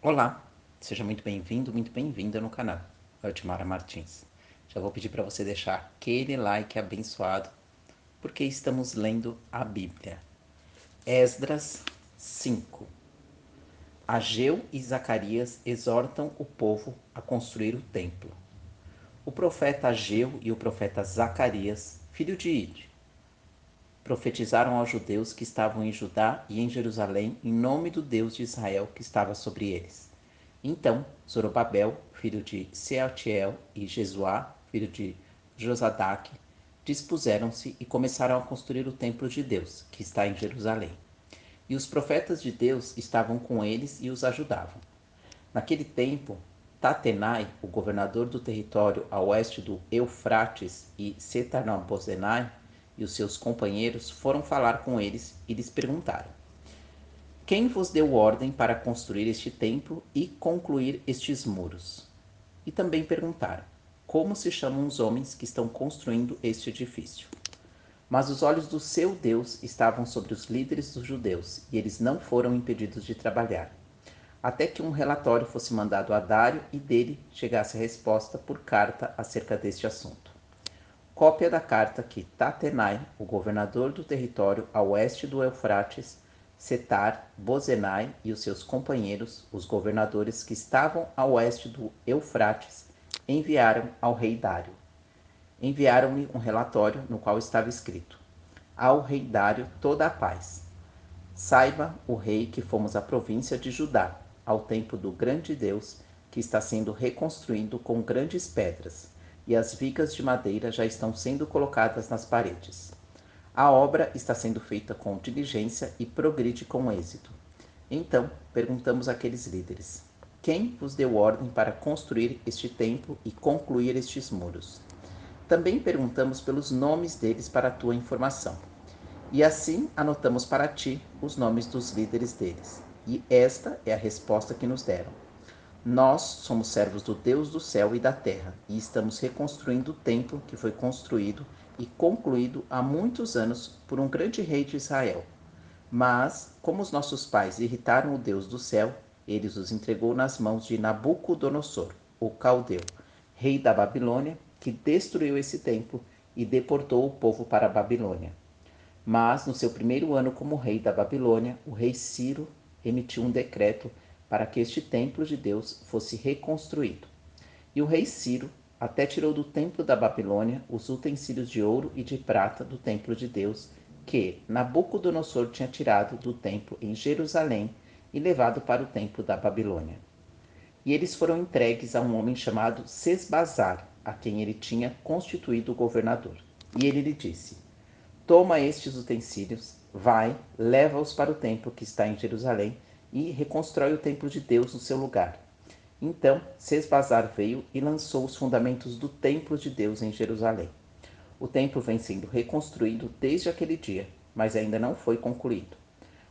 Olá, seja muito bem-vindo, muito bem-vinda no canal Eltimara Martins. Já vou pedir para você deixar aquele like abençoado, porque estamos lendo a Bíblia. Esdras 5. Ageu e Zacarias exortam o povo a construir o templo. O profeta Ageu e o profeta Zacarias, filho de Ide, profetizaram aos judeus que estavam em Judá e em Jerusalém em nome do Deus de Israel que estava sobre eles. Então Zorobabel, filho de Sealtiel, e Jesuá, filho de Josadaque, dispuseram-se e começaram a construir o templo de Deus, que está em Jerusalém. E os profetas de Deus estavam com eles e os ajudavam. Naquele tempo, Tatenai, o governador do território a oeste do Eufrates, e Setarnabozenai e os seus companheiros foram falar com eles e lhes perguntaram: Quem vos deu ordem para construir este templo e concluir estes muros? E também perguntaram: Como se chamam os homens que estão construindo este edifício? Mas os olhos do seu Deus estavam sobre os líderes dos judeus, e eles não foram impedidos de trabalhar, até que um relatório fosse mandado a Dário e dele chegasse a resposta por carta acerca deste assunto. Cópia da carta que Tatenai, o governador do território a oeste do Eufrates, Setar-Bozenai e os seus companheiros, os governadores que estavam a oeste do Eufrates, enviaram ao rei Dário. Enviaram-lhe um relatório no qual estava escrito: Ao rei Dário toda a paz. Saiba o rei que fomos à província de Judá, ao templo do grande Deus, que está sendo reconstruído com grandes pedras, e as vigas de madeira já estão sendo colocadas nas paredes. A obra está sendo feita com diligência e progride com êxito. Então perguntamos àqueles líderes: Quem vos deu ordem para construir este templo e concluir estes muros? Também perguntamos pelos nomes deles para a tua informação. E assim anotamos para ti os nomes dos líderes deles. E esta é a resposta que nos deram: Nós somos servos do Deus do céu e da terra, e estamos reconstruindo o templo que foi construído e concluído há muitos anos por um grande rei de Israel. Mas, como os nossos pais irritaram o Deus do céu, ele os entregou nas mãos de Nabucodonosor, o caldeu, rei da Babilônia, que destruiu esse templo e deportou o povo para a Babilônia. Mas, no seu primeiro ano como rei da Babilônia, o rei Ciro emitiu um decreto para que este templo de Deus fosse reconstruído. E o rei Ciro até tirou do templo da Babilônia os utensílios de ouro e de prata do templo de Deus, que Nabucodonosor tinha tirado do templo em Jerusalém e levado para o templo da Babilônia. E eles foram entregues a um homem chamado Sesbazar, a quem ele tinha constituído governador. E ele lhe disse: Toma estes utensílios, vai, leva-os para o templo que está em Jerusalém e reconstrói o templo de Deus no seu lugar. Então Sesbazar veio e lançou os fundamentos do templo de Deus em Jerusalém. O templo vem sendo reconstruído desde aquele dia, mas ainda não foi concluído.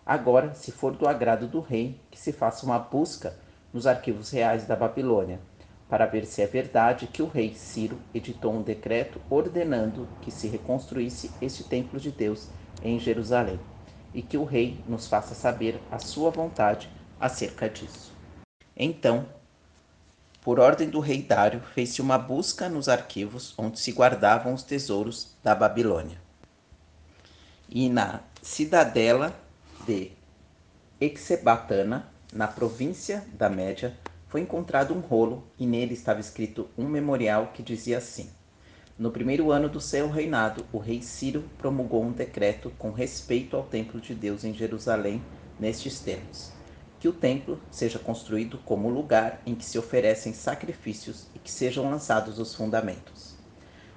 Agora, se for do agrado do rei, que se faça uma busca nos arquivos reais da Babilônia, para ver se é verdade que o rei Ciro editou um decreto ordenando que se reconstruísse este templo de Deus em Jerusalém, e que o rei nos faça saber a sua vontade acerca disso. Então, por ordem do rei Dário, fez-se uma busca nos arquivos onde se guardavam os tesouros da Babilônia. E na cidadela de Ecbatana, na província da Média, foi encontrado um rolo e nele estava escrito um memorial que dizia assim: No primeiro ano do seu reinado, o rei Ciro promulgou um decreto com respeito ao templo de Deus em Jerusalém nestes termos: que o templo seja construído como lugar em que se oferecem sacrifícios e que sejam lançados os fundamentos.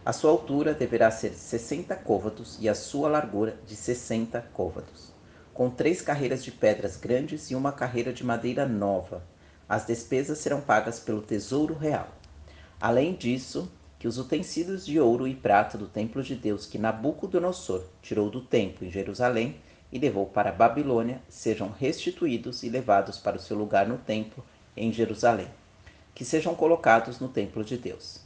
A sua altura deverá ser 60 côvados e a sua largura de 60 côvados, com 3 carreiras de pedras grandes e uma carreira de madeira nova. As despesas serão pagas pelo tesouro real. Além disso, que os utensílios de ouro e prata do templo de Deus que Nabucodonosor tirou do templo em Jerusalém e levou para a Babilônia sejam restituídos e levados para o seu lugar no templo em Jerusalém, que sejam colocados no templo de Deus.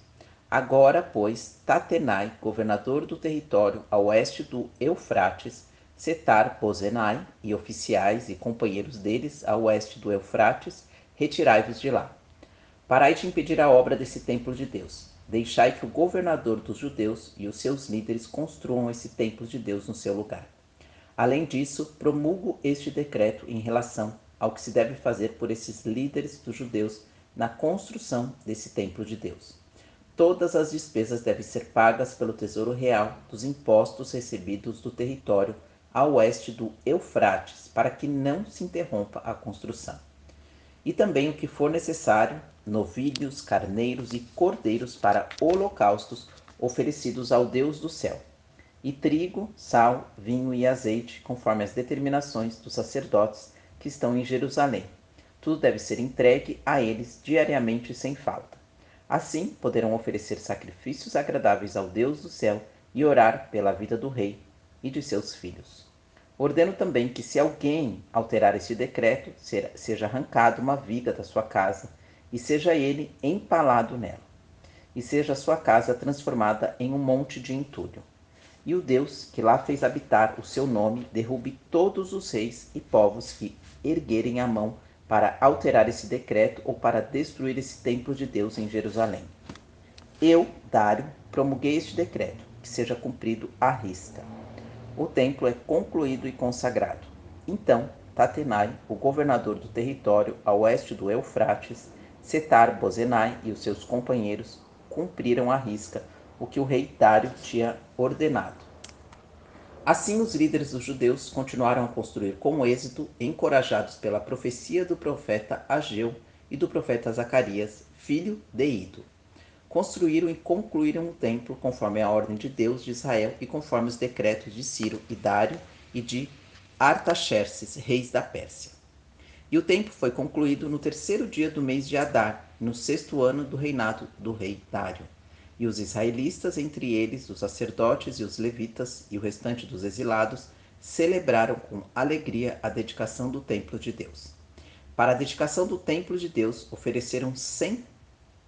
Agora, pois, Tatenai, governador do território a oeste do Eufrates, Setar-Bozenai e oficiais e companheiros deles a oeste do Eufrates, retirai-vos de lá. Parai de impedir a obra desse templo de Deus. Deixai que o governador dos judeus e os seus líderes construam esse templo de Deus no seu lugar. Além disso, promulgo este decreto em relação ao que se deve fazer por esses líderes dos judeus na construção desse templo de Deus. Todas as despesas devem ser pagas pelo Tesouro Real dos impostos recebidos do território a oeste do Eufrates, para que não se interrompa a construção. E também o que for necessário, novilhos, carneiros e cordeiros para holocaustos oferecidos ao Deus do céu, e trigo, sal, vinho e azeite, conforme as determinações dos sacerdotes que estão em Jerusalém. Tudo deve ser entregue a eles diariamente sem falta. Assim, poderão oferecer sacrifícios agradáveis ao Deus do céu e orar pela vida do rei e de seus filhos. Ordeno também que, se alguém alterar este decreto, seja arrancada uma viga da sua casa e seja ele empalado nela, e seja a sua casa transformada em um monte de entulho. E o Deus que lá fez habitar o seu nome derrube todos os reis e povos que erguerem a mão para alterar esse decreto ou para destruir esse templo de Deus em Jerusalém. Eu, Dário, promulguei este decreto, que seja cumprido à risca. O templo é concluído e consagrado. Então, Tatenai, o governador do território a oeste do Eufrates, Setar-Bozenai e os seus companheiros cumpriram à risca o que o rei Dário tinha ordenado. Assim, os líderes dos judeus continuaram a construir com êxito, encorajados pela profecia do profeta Ageu e do profeta Zacarias, filho de Ido. Construíram e concluíram o templo conforme a ordem de Deus de Israel e conforme os decretos de Ciro e Dário e de Artaxerxes, reis da Pérsia. E o templo foi concluído no terceiro dia do mês de Adar, no sexto ano do reinado do rei Dário. E os israelitas, entre eles os sacerdotes e os levitas e o restante dos exilados, celebraram com alegria a dedicação do templo de Deus. Para a dedicação do templo de Deus, ofereceram 100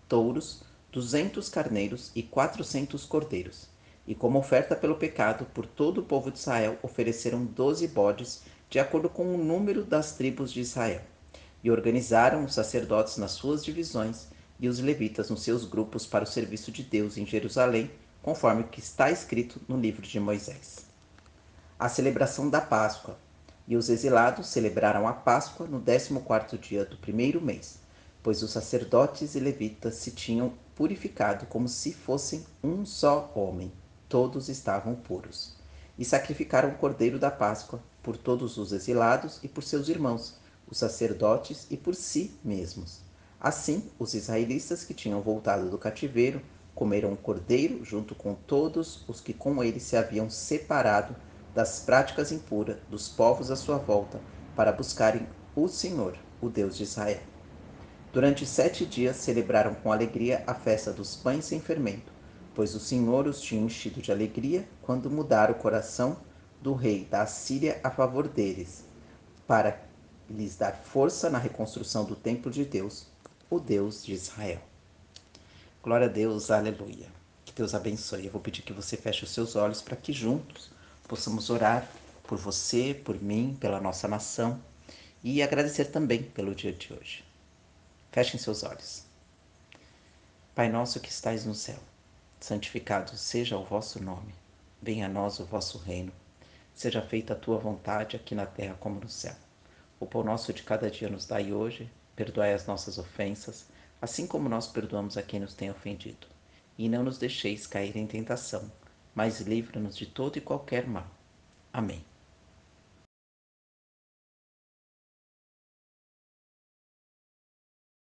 touros, 200 carneiros e 400 cordeiros. E como oferta pelo pecado, por todo o povo de Israel, ofereceram 12 bodes, de acordo com o número das tribos de Israel. E organizaram os sacerdotes nas suas divisões e os levitas nos seus grupos para o serviço de Deus em Jerusalém, conforme o que está escrito no livro de Moisés. A celebração da Páscoa. E os exilados celebraram a Páscoa no 14º dia do primeiro mês, pois os sacerdotes e levitas se tinham purificado como se fossem um só homem. Todos estavam puros. E sacrificaram o cordeiro da Páscoa por todos os exilados e por seus irmãos, os sacerdotes, e por si mesmos. Assim, os israelitas que tinham voltado do cativeiro comeram o cordeiro junto com todos os que com ele se haviam separado das práticas impuras dos povos à sua volta, para buscarem o Senhor, o Deus de Israel. Durante 7 dias celebraram com alegria a festa dos pães sem fermento, pois o Senhor os tinha enchido de alegria quando mudaram o coração do rei da Assíria a favor deles, para lhes dar força na reconstrução do templo de Deus, o Deus de Israel. Glória a Deus, aleluia. Que Deus abençoe. Eu vou pedir que você feche os seus olhos para que juntos possamos orar por você, por mim, pela nossa nação e agradecer também pelo dia de hoje. Fechem seus olhos. Pai nosso que estais no céu, santificado seja o vosso nome. Venha a nós o vosso reino. Seja feita a tua vontade aqui na terra como no céu. O pão nosso de cada dia nos dai hoje. Perdoai as nossas ofensas, assim como nós perdoamos a quem nos tem ofendido. E não nos deixeis cair em tentação, mas livra-nos de todo e qualquer mal. Amém.